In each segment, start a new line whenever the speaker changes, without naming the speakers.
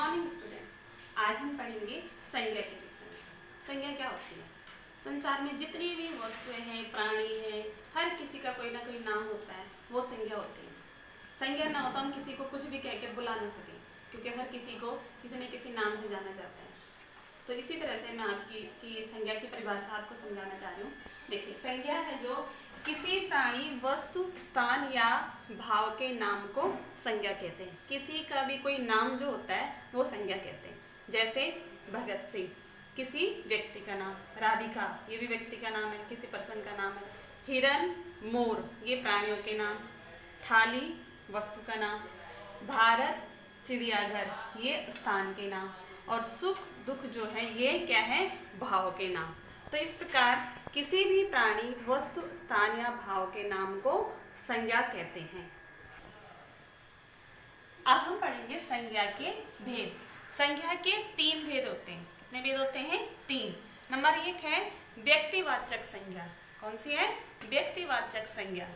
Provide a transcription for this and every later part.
Morning students. आज हम पढ़ेंगे संज्ञा के विषय में। संज्ञा क्या होती है? संसार में जितनी भी वस्तुएं हैं, प्राणी हैं, हर किसी का कोई ना कोई नाम होता है, वो संज्ञा होती है। संज्ञा ना हो तो हम किसी को कुछ भी कह के बुला ना सकें, क्योंकि हर किसी को किसी न किसी नाम से जाना जाता है। तो इसी तरह से मैं आपकी इसकी संज्ञा की परिभाषा आपको समझाना चाह रही हूँ। देखिए, संज्ञा है जो किसी प्राणी, वस्तु, स्थान या भाव के नाम को संज्ञा कहते हैं। किसी का भी कोई नाम जो होता है वो संज्ञा कहते हैं। जैसे भगत सिंह किसी व्यक्ति का नाम, राधिका ये भी व्यक्ति का नाम है, किसी पर्सन का नाम है, हिरन, मोर ये प्राणियों के नाम, थाली वस्तु का नाम, भारत चिड़ियाघर ये स्थान के नाम, और सुख दुख जो है ये क्या है, भाव के नाम। तो इस प्रकार किसी भी प्राणी, वस्तु, स्थान या भाव के नाम को संज्ञा कहते हैं। अब हम पढ़ेंगे संज्ञा के भेद। संज्ञा के 3 भेद होते हैं। कितने भेद होते हैं? 3। नंबर 1 है व्यक्तिवाचक संज्ञा। कौन सी है? व्यक्तिवाचक संज्ञा।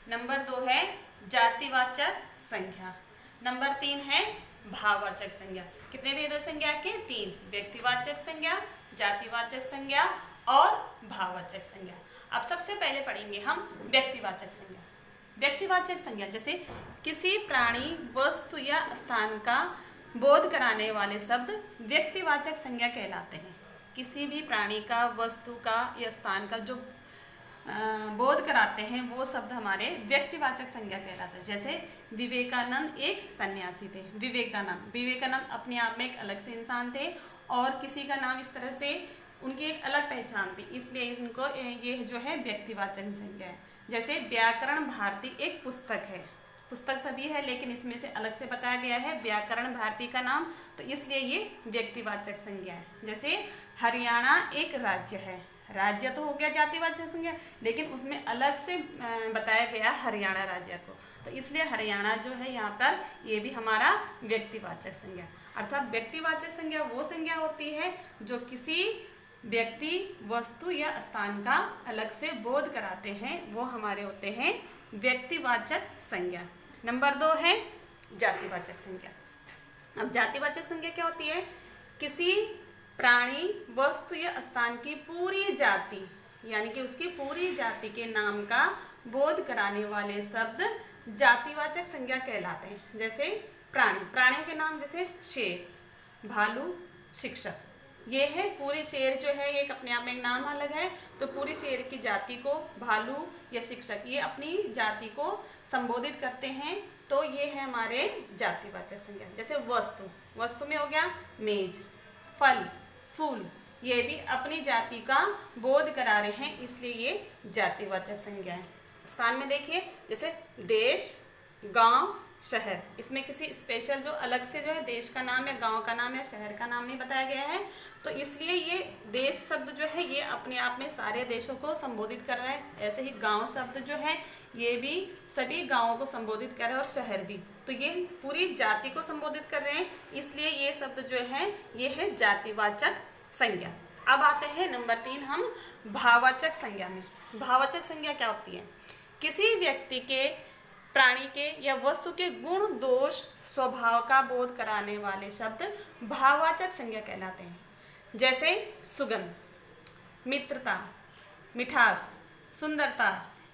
नंबर 2 है जातिवाचक संज्ञा। नंबर 3 है भाववाचक संज्ञा। कितने भेद है संज्ञा के? 3। व्यक्तिवाचक संज्ञा, जातिवाचक संज्ञा और भाववाचक संज्ञा। अब सबसे पहले पढ़ेंगे हम व्यक्तिवाचक संज्ञा। व्यक्तिवाचक संज्ञा जैसे किसी प्राणी, वस्तु या स्थान का बोध कराने वाले शब्द व्यक्तिवाचक संज्ञा कहलाते हैं। किसी भी प्राणी का, वस्तु का या स्थान का जो बोध कराते हैं वो शब्द हमारे व्यक्तिवाचक संज्ञा कहलाते हैं। जैसे विवेकानंद एक सन्यासी थे। विवेकानंद अपने आप में एक अलग से इंसान थे और किसी का नाम इस तरह से उनकी एक अलग पहचान थी, इसलिए इनको ये जो है व्यक्तिवाचक संज्ञा है। जैसे व्याकरण भारती एक पुस्तक है। पुस्तक सभी है लेकिन इसमें से अलग से बताया गया है व्याकरण भारती का नाम, तो इसलिए ये व्यक्तिवाचक संज्ञा है। जैसे हरियाणा एक राज्य है। राज्य तो हो गया जातिवाचक संज्ञा, लेकिन उसमें अलग से बताया गया हरियाणा राज्य को, तो इसलिए हरियाणा जो है यहाँ पर ये भी हमारा व्यक्तिवाचक संज्ञा। अर्थात व्यक्तिवाचक संज्ञा वो संज्ञा होती है जो किसी व्यक्ति, वस्तु या स्थान का अलग से बोध कराते हैं, वो हमारे होते हैं व्यक्तिवाचक संज्ञा। नंबर 2 है जातिवाचक संज्ञा। अब जातिवाचक संज्ञा क्या होती है? किसी प्राणी, वस्तु या स्थान की पूरी जाति यानी कि उसकी पूरी जाति के नाम का बोध कराने वाले शब्द जातिवाचक संज्ञा कहलाते हैं। जैसे प्राणियों के नाम जैसे शेर, भालू, शिक्षक, ये है पूरे शेर जो है एक अपने आप में एक नाम अलग है, तो पूरी शेर की जाति को भालू या शिक्षक ये अपनी जाति को संबोधित करते हैं, तो ये है हमारे जातिवाचक संज्ञा। जैसे वस्तु में हो गया मेज, फल, फूल, ये भी अपनी जाति का बोध करा रहे हैं, इसलिए ये जातिवाचक संज्ञा है। स्थान में देखिए जैसे देश, गांव, शहर, इसमें किसी स्पेशल जो अलग से जो है देश का नाम या गांव का नाम या शहर का नाम नहीं बताया गया है, तो इसलिए ये देश शब्द जो है ये अपने आप में सारे देशों को संबोधित कर रहा है। ऐसे ही गांव शब्द जो है ये भी सभी गांवों को संबोधित कर रहा है, और शहर भी, तो ये पूरी जाति को संबोधित कर रहे हैं, इसलिए ये शब्द जो है ये है जातिवाचक संज्ञा। अब आते हैं नंबर 3 हम भाववाचक संज्ञा में। भाववाचक संज्ञा क्या होती है? किसी व्यक्ति के, प्राणी के या वस्तु के गुण, दोष, स्वभाव का बोध कराने वाले शब्द भाववाचक संज्ञा कहलाते हैं। जैसे सुगंध, मित्रता, मिठास, सुंदरता,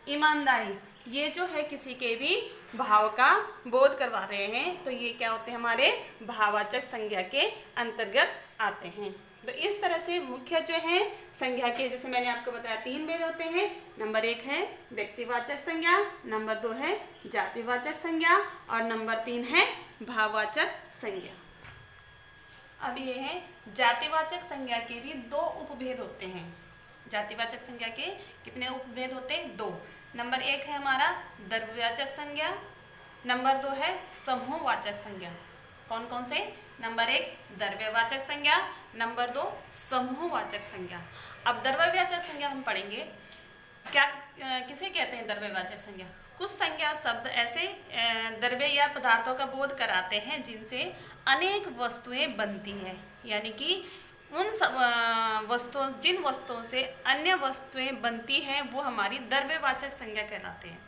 ईमानदारी, ये जो है किसी के भी भाव का बोध करवा रहे हैं, तो ये क्या होते हैं? हमारे भाववाचक संज्ञा के अंतर्गत आते हैं। तो इस तरह से मुख्य जो है संज्ञा के, जैसे मैंने आपको बताया 3 भेद होते हैं। नंबर 1 है व्यक्तिवाचक संज्ञा, नंबर 2 है जातिवाचक संज्ञा और नंबर 3 है भाववाचक संज्ञा। अब ये है जातिवाचक संज्ञा के भी 2 उपभेद होते हैं। जातिवाचक संज्ञा के कितने उपभेद होते हैं? 2। नंबर 1 है हमारा द्रव्यवाचक संज्ञा, नंबर 2 है समूहवाचक संज्ञा। कौन कौन से? नंबर 1 द्रव्यवाचक संज्ञा, नंबर 2 समूहवाचक संज्ञा। अब द्रव्यवाचक संज्ञा हम पढ़ेंगे। क्या किसे कहते हैं द्रव्यवाचक संज्ञा? कुछ संज्ञा शब्द ऐसे द्रव्य या पदार्थों का बोध कराते हैं जिनसे अनेक वस्तुएं बनती हैं, यानी कि उन जिन वस्तुओं से अन्य वस्तुएं बनती हैं वो हमारी द्रव्यवाचक संज्ञा कहलाते हैं।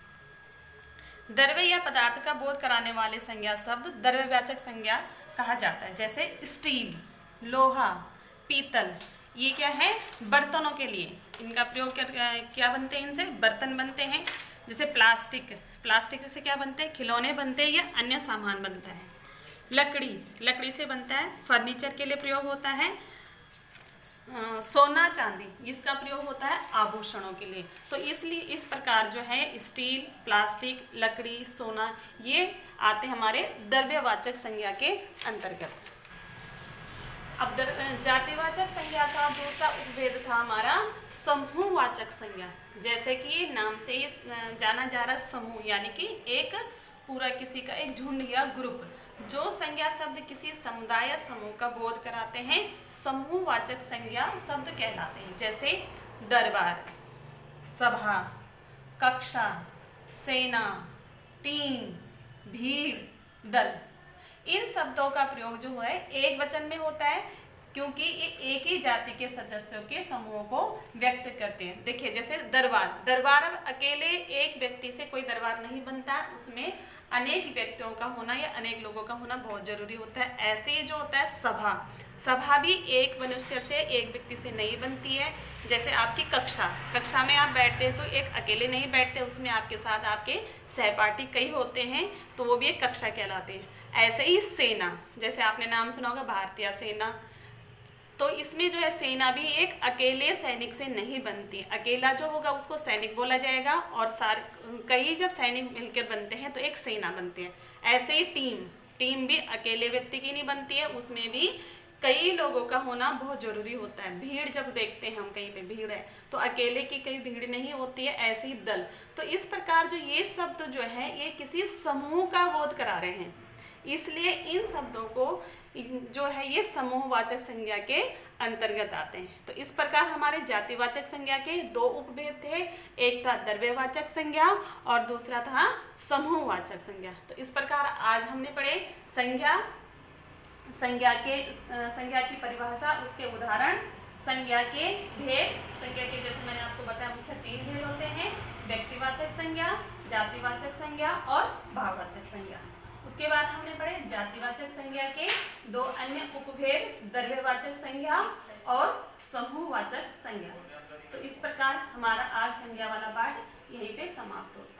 द्रव्य या पदार्थ का बोध कराने वाले संज्ञा शब्द द्रव्यवाचक संज्ञा कहा जाता है। जैसे स्टील, लोहा, पीतल, ये क्या है, बर्तनों के लिए इनका प्रयोग क्या बनते हैं, इनसे बर्तन बनते हैं। जैसे प्लास्टिक, प्लास्टिक से क्या बनते हैं, खिलौने बनते हैं या अन्य सामान बनता है। लकड़ी, लकड़ी से बनता है, फर्नीचर के लिए प्रयोग होता है। सोना चांदी, इसका प्रयोग होता है आभूषणों के लिए। तो इसलिए इस प्रकार जो है स्टील, प्लास्टिक, लकड़ी, सोना, ये आते हमारे द्रव्यवाचक संज्ञा के अंतर्गत। अब जातिवाचक संज्ञा का दूसरा उपभेद था हमारा समूहवाचक संज्ञा। जैसे कि नाम से ही जाना जा रहा समूह, यानी कि एक पूरा किसी का एक झुंड या ग्रुप। जो संज्ञा शब्द किसी समुदाय या समूह का बोध कराते हैं समूहवाचक संज्ञा शब्द कहलाते हैं। जैसे दरबार, सभा, कक्षा, सेना, टीम, भीड़, दल, इन शब्दों का प्रयोग जो है एक वचन में होता है, क्योंकि ये एक ही जाति के सदस्यों के समूह को व्यक्त करते हैं। देखिए जैसे दरबार, दरबार अब अकेले एक व्यक्ति से कोई दरबार नहीं बनता, उसमें अनेक व्यक्तियों का होना या अनेक लोगों का होना बहुत जरूरी होता है। ऐसे ही जो होता है सभा, सभा भी एक मनुष्य से, एक व्यक्ति से नहीं बनती है। जैसे आपकी कक्षा, कक्षा में आप बैठते हैं तो एक अकेले नहीं बैठते, उसमें आपके साथ आपके सहपाठी कई होते हैं, तो वो भी एक कक्षा कहलाते हैं। ऐसे ही सेना, जैसे आपने नाम सुना होगा भारतीय सेना, तो इसमें जो है सेना भी एक अकेले सैनिक से नहीं बनती, अकेला जो होगा उसको सैनिक बोला जाएगा, और कई जब सैनिक मिलकर बनते हैं तो एक सेना बनती है। ऐसे ही टीम, टीम भी अकेले व्यक्ति की नहीं बनती है, उसमें भी कई लोगों का होना बहुत जरूरी होता है। भीड़ जब देखते हैं हम कहीं पे भीड़ है तो अकेले की कई भीड़ नहीं होती है। ऐसे ही दल, तो इस प्रकार जो ये शब्द जो है ये किसी समूह का बोध करा रहे हैं, इसलिए इन शब्दों को जो है ये समूहवाचक संज्ञा के अंतर्गत आते हैं। तो इस प्रकार हमारे जातिवाचक संज्ञा के दो उपभेद थे, एक था द्रव्यवाचक संज्ञा और दूसरा था समूहवाचक संज्ञा। तो इस प्रकार आज हमने पढ़े संज्ञा की परिभाषा, उसके उदाहरण, संज्ञा के भेद। संज्ञा के जैसे मैंने आपको बताया मुख्य 3 भेद होते हैं, व्यक्तिवाचक संज्ञा, जातिवाचक संज्ञा और भाववाचक संज्ञा। उसके बाद हमने पढ़े जातिवाचक संज्ञा के 2 अन्य उपभेद, द्रव्यवाचक संज्ञा और समूहवाचक संज्ञा। तो इस प्रकार हमारा आज संज्ञा वाला पाठ यहीं पे समाप्त होता है।